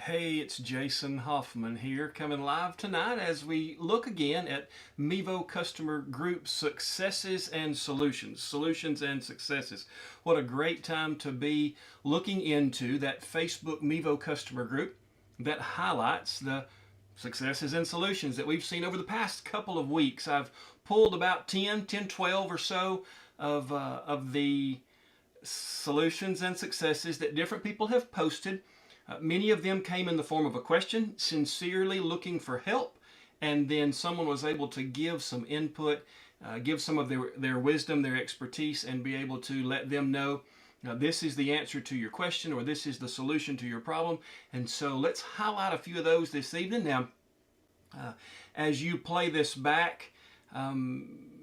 Hey, it's Jason Hoffman here, coming live tonight as we look again at Mevo Customer Group Successes and Solutions. Solutions and Successes. What a great time to be looking into that Facebook Mevo Customer Group that highlights the successes and solutions that we've seen over the past couple of weeks. I've pulled about 12 or so of the solutions and successes that different people have posted. Many of them came in the form of a question, sincerely looking for help, and then someone was able to give some input, give some of their wisdom, their expertise, and be able to let them know this is the answer to your question or this is the solution to your problem. And so let's highlight a few of those this evening. Now, as you play this back,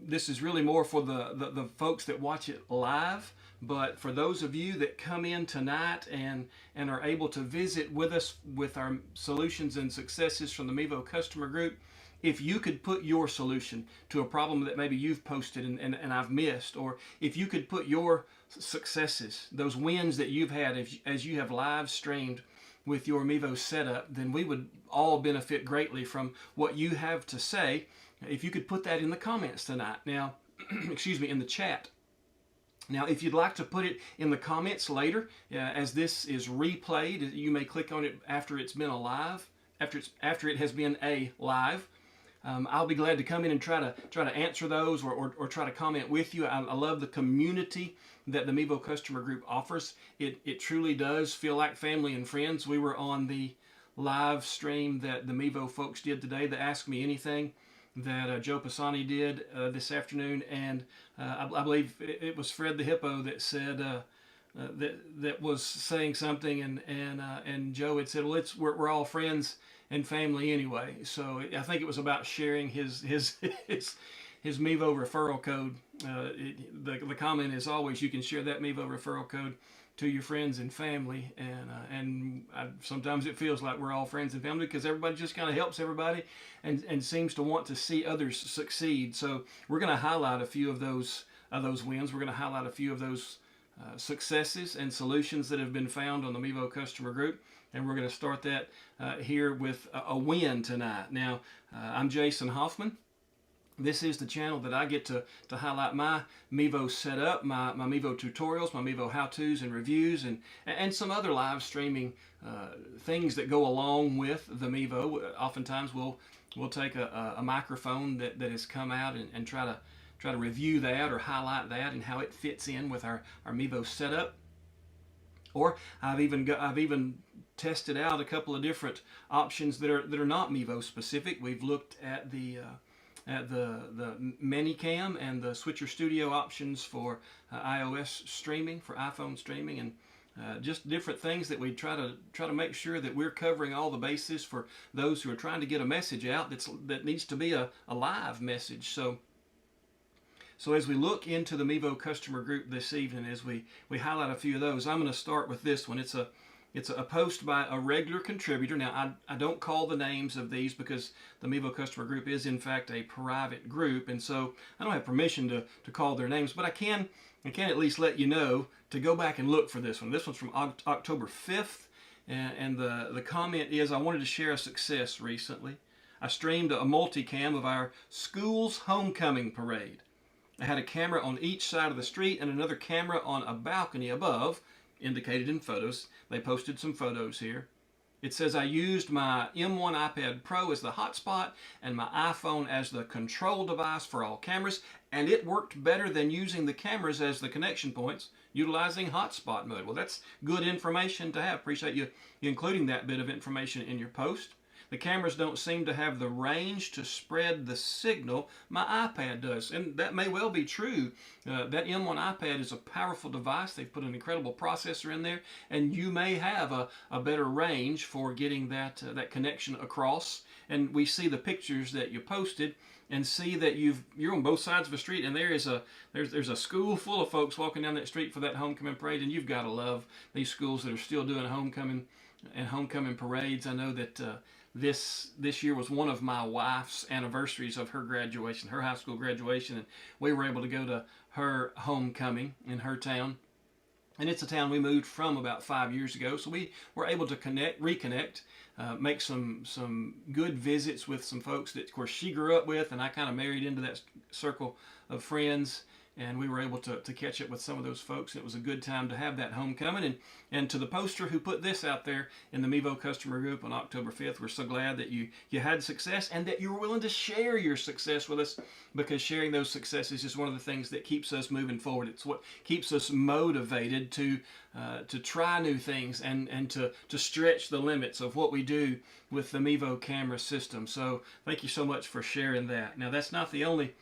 this is really more for the folks that watch it live. But for those of you that come in tonight and are able to visit with us with our solutions and successes from the Mevo customer group, if you could put your solution to a problem that maybe you've posted and I've missed, or if you could put your successes, those wins that you've had as you have live streamed with your Mevo setup, then we would all benefit greatly from what you have to say. If you could put that in the comments tonight. Now, excuse me, in the chat. Now, if you'd like to put it in the comments later, as this is replayed, you may click on it after it's been after it has been a live. I'll be glad to come in and try to answer those or try to comment with you. I love the community that the Mevo customer group offers. It truly does feel like family and friends. We were on the live stream that the Mevo folks did today, the Ask Me Anything that Joe Pisani did this afternoon, and I believe it was Fred the Hippo that said that was saying something, and Joe had said, "Well, we're all friends and family anyway." So I think it was about sharing his Mevo referral code. The comment is always you can share that Mevo referral code to your friends and family, and sometimes it feels like we're all friends and family because everybody just kind of helps everybody and seems to want to see others succeed. So we're going to highlight a few of those wins. We're going to highlight a few of those successes and solutions that have been found on the Mevo customer group, and we're going to start that here with a win tonight. Now, I'm Jason Hoffman. This is the channel that I get to highlight my Mevo setup, my Mevo tutorials, my Mevo how-tos and reviews, and some other live streaming things that go along with the Mevo. Oftentimes we'll take a microphone that has come out and try to review that or highlight that and how it fits in with our Mevo setup. Or I've even tested out a couple of different options that are not Mevo specific. We've looked at the Multicam and the Switcher Studio options for iOS streaming, for iPhone streaming, and just different things that we try to make sure that we're covering all the bases for those who are trying to get a message out that needs to be a live message. So as we look into the Mevo customer group this evening, as we highlight a few of those, I'm going to start with this one. It's a post by a regular contributor. Now, I don't call the names of these because the Mevo customer group is, in fact, a private group, and so I don't have permission to call their names, but I can at least let you know to go back and look for this one. This one's from October 5th, and the comment is, I wanted to share a success recently. I streamed a multicam of our school's homecoming parade. I had a camera on each side of the street and another camera on a balcony above, indicated in photos. They posted some photos here. It says I used my M1 iPad Pro as the hotspot and my iPhone as the control device for all cameras, and it worked better than using the cameras as the connection points, utilizing hotspot mode. Well, that's good information to have. Appreciate you including that bit of information in your post. The cameras don't seem to have the range to spread the signal. My iPad does, and that may well be true. That M1 iPad is a powerful device. They've put an incredible processor in there, and you may have a better range for getting that connection across. And we see the pictures that you posted, and see that you're on both sides of a street, and there's a school full of folks walking down that street for that homecoming parade, and you've got to love these schools that are still doing homecoming parades. I know that this year was one of my wife's anniversaries of her graduation, her high school graduation, and we were able to go to her homecoming in her town. And it's a town we moved from about 5 years ago, so we were able to reconnect, make some good visits with some folks that, of course, she grew up with, and I kind of married into that circle of friends. And we were able to catch up with some of those folks. It was a good time to have that homecoming. And to the poster who put this out there in the Mevo customer group on October 5th, we're so glad that you had success and that you were willing to share your success with us, because sharing those successes is one of the things that keeps us moving forward. It's what keeps us motivated to try new things and to stretch the limits of what we do with the Mevo camera system. So thank you so much for sharing that. Now, that's not the only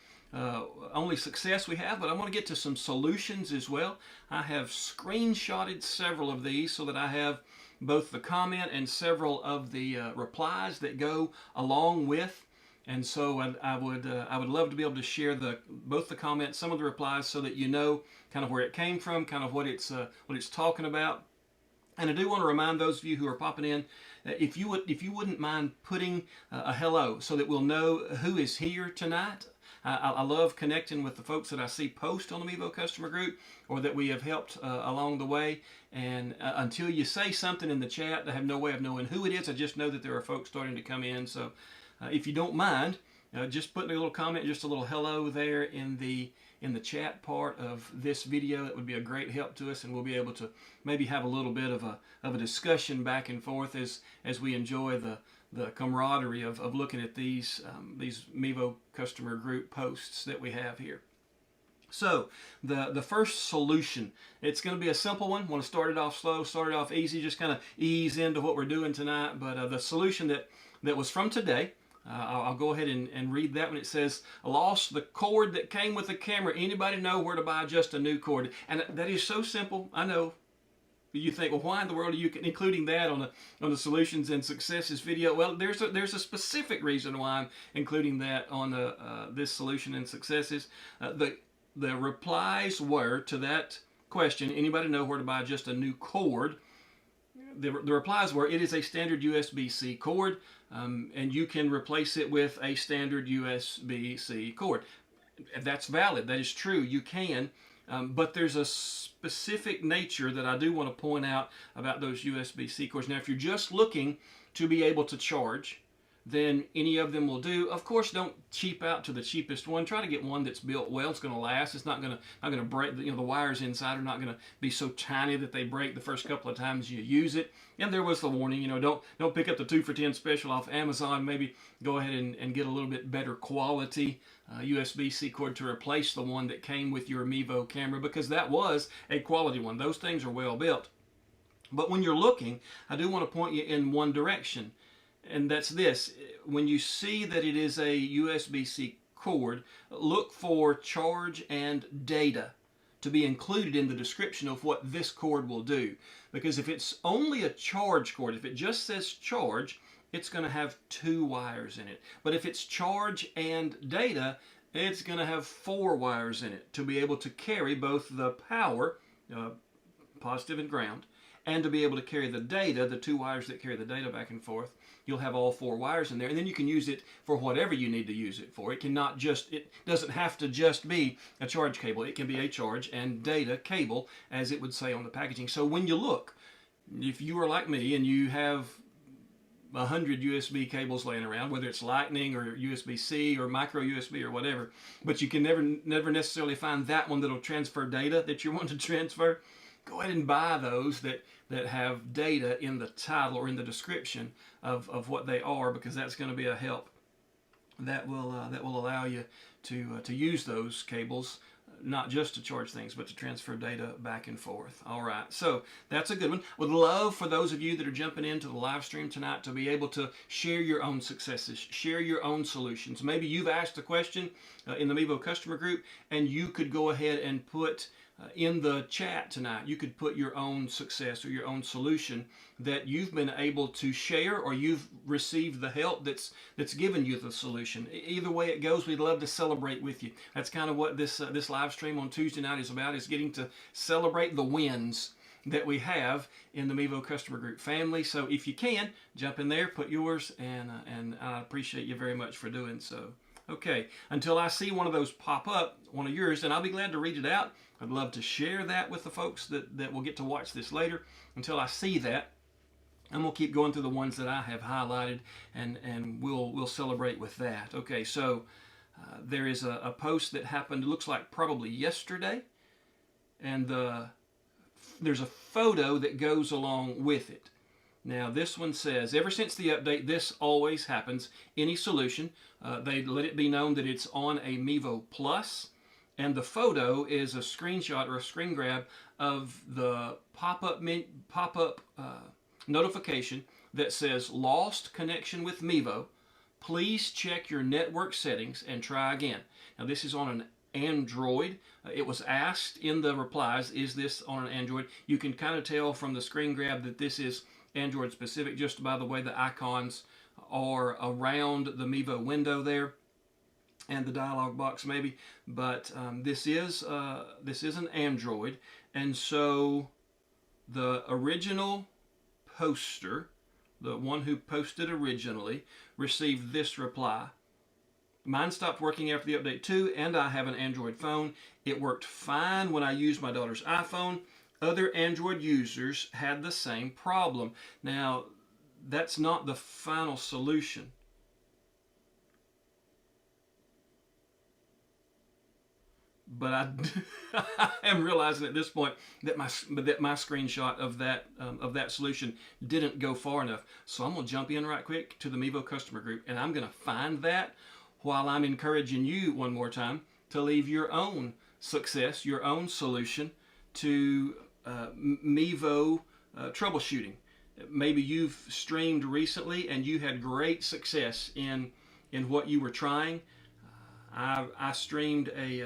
success we have, but I want to get to some solutions as well. I have screenshotted several of these so that I have both the comment and several of the replies that go along with. And so I would love to be able to share both the comments, some of the replies, so that you know kind of where it came from, kind of what it's talking about. And I do want to remind those of you who are popping in, if you wouldn't mind putting a hello so that we'll know who is here tonight. I love connecting with the folks that I see post on the Mevo customer group, or that we have helped along the way. And until you say something in the chat, I have no way of knowing who it is. I just know that there are folks starting to come in. So if you don't mind, just putting a little comment, just a little hello there in the chat part of this video, that would be a great help to us, and we'll be able to maybe have a little bit of a discussion back and forth as we enjoy the camaraderie of looking at these Mevo customer group posts that we have here. So the first solution, it's going to be a simple one. I want to start it off slow, start it off easy, just kind of ease into what we're doing tonight. But the solution that was from today, I'll go ahead and read that one. It says, lost the cord that came with the camera. Anybody know where to buy just a new cord? And that is so simple. I know. You think, well, why in the world are you including that on the solutions and successes video? Well, there's a specific reason why I'm including that on this solution and successes. The replies were to that question, anybody know where to buy just a new cord? The replies were, it is a standard USB-C cord, and you can replace it with a standard USB-C cord. That's valid. That is true. You can. But there's a specific nature that I do want to point out about those USB-C cords. Now, if you're just looking to be able to charge, then any of them will do. Of course, don't cheap out to the cheapest one. Try to get one that's built well. It's going to last. It's not going to break. The wires inside are not going to be so tiny that they break the first couple of times you use it. And there was the warning. Don't pick up the 2 for $10 special off Amazon. Maybe go ahead and get a little bit better quality USB-C cord to replace the one that came with your Mevo camera, because that was a quality one. Those things are well built. But when you're looking, I do want to point you in one direction. And that's this. When you see that it is a USB-C cord, look for charge and data to be included in the description of what this cord will do. Because if it's only a charge cord, if it just says charge, it's going to have 2 wires in it. But if it's charge and data, it's going to have 4 wires in it to be able to carry both the power, positive and ground, and to be able to carry the data, the 2 wires that carry the data back and forth. You'll have all 4 wires in there, and then you can use it for whatever you need to use it for. It doesn't have to just be a charge cable. It can be a charge and data cable, as it would say on the packaging. So when you look, if you are like me and you have 100 USB cables laying around, whether it's Lightning or USB-C or micro USB or whatever, but you can never necessarily find that one that'll transfer data that you want to transfer, go ahead and buy those that have data in the title or in the description of what they are, because that's going to be a help. That will allow you to use those cables, not just to charge things, but to transfer data back and forth. All right, so that's a good one. Would love for those of you that are jumping into the live stream tonight to be able to share your own successes, share your own solutions. Maybe you've asked a question in the Mevo customer group, and you could go ahead and put in the chat tonight, you could put your own success or your own solution that you've been able to share, or you've received the help that's given you the solution. Either way it goes, we'd love to celebrate with you. That's kind of what this live stream on Tuesday night is about, is getting to celebrate the wins that we have in the Mevo customer group family. So if you can, jump in there, put yours, and I appreciate you very much for doing so. Okay, until I see one of those pop up, one of yours, and I'll be glad to read it out. I'd love to share that with the folks that will get to watch this later. Until I see that, I'm gonna keep going through the ones that I have highlighted, and we'll celebrate with that. Okay, so there is a post that happened. It looks like probably yesterday, and there's a photo that goes along with it. Now this one says, ever since the update, this always happens. Any solution, they let it be known that it's on a Mevo Plus, and the photo is a screenshot or a screen grab of the pop-up notification that says, lost connection with Mevo. Please check your network settings and try again. Now this is on an Android. It was asked in the replies, is this on an Android? You can kind of tell from the screen grab that this is Android specific just by the way the icons are around the Mevo window there and the dialog box maybe, but this is an Android, and so the original poster, the one who posted originally, received this reply. Mine stopped working after the update too, and I have an Android phone. It worked fine when I used my daughter's iPhone. Other Android users had the same problem. Now, that's not the final solution. But I am realizing at this point that my screenshot of that solution didn't go far enough. So I'm gonna jump in right quick to the Mevo customer group, and I'm gonna find that while I'm encouraging you one more time to leave your own success, your own solution to Mevo troubleshooting. Maybe you've streamed recently and you had great success in what you were trying. I streamed a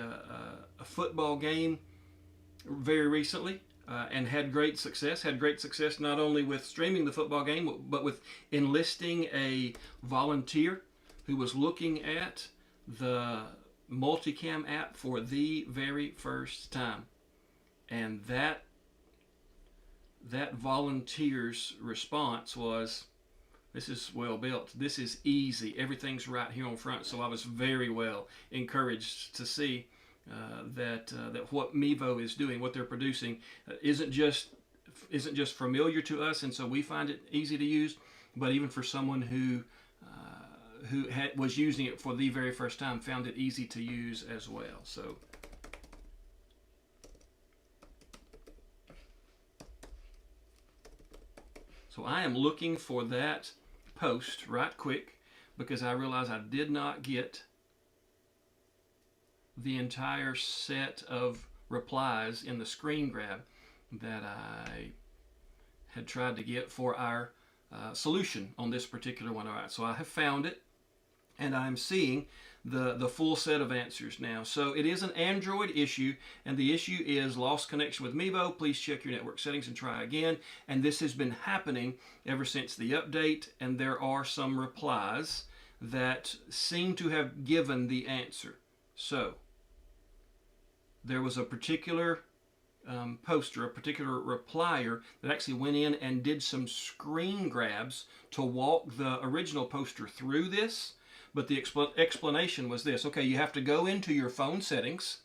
football game very recently and had great success. Had great success not only with streaming the football game, but with enlisting a volunteer who was looking at the Multicam app for the very first time. And that volunteer's response was, this is well built. This is easy. Everything's right here on front. So I was very well encouraged to see that what Mevo is doing, what they're producing, isn't just familiar to us, and so we find it easy to use. But even for someone who was using it for the very first time, found it easy to use as well. So. So I am looking for that post right quick because I realize I did not get the entire set of replies in the screen grab that I had tried to get for our solution on this particular one. All right, so I have found it, and I'm seeing the full set of answers now. So it is an Android issue, and the issue is lost connection with Mevo. Please check your network settings and try again. And this has been happening ever since the update, and there are some replies that seem to have given the answer. So there was a particular poster, a particular replier that actually went in and did some screen grabs to walk the original poster through this. But the explanation was this. Okay, you have to go into your phone settings,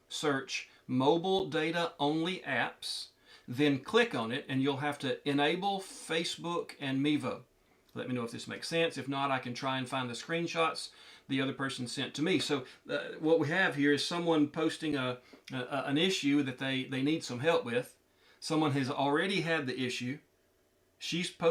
search mobile data only apps, then click on it, and you'll have to enable Facebook and Mevo. Let me know if this makes sense. If not, I can try and find the screenshots the other person sent to me. So what we have here is someone posting an issue that they need some help with. Someone has already had the issue. She's posted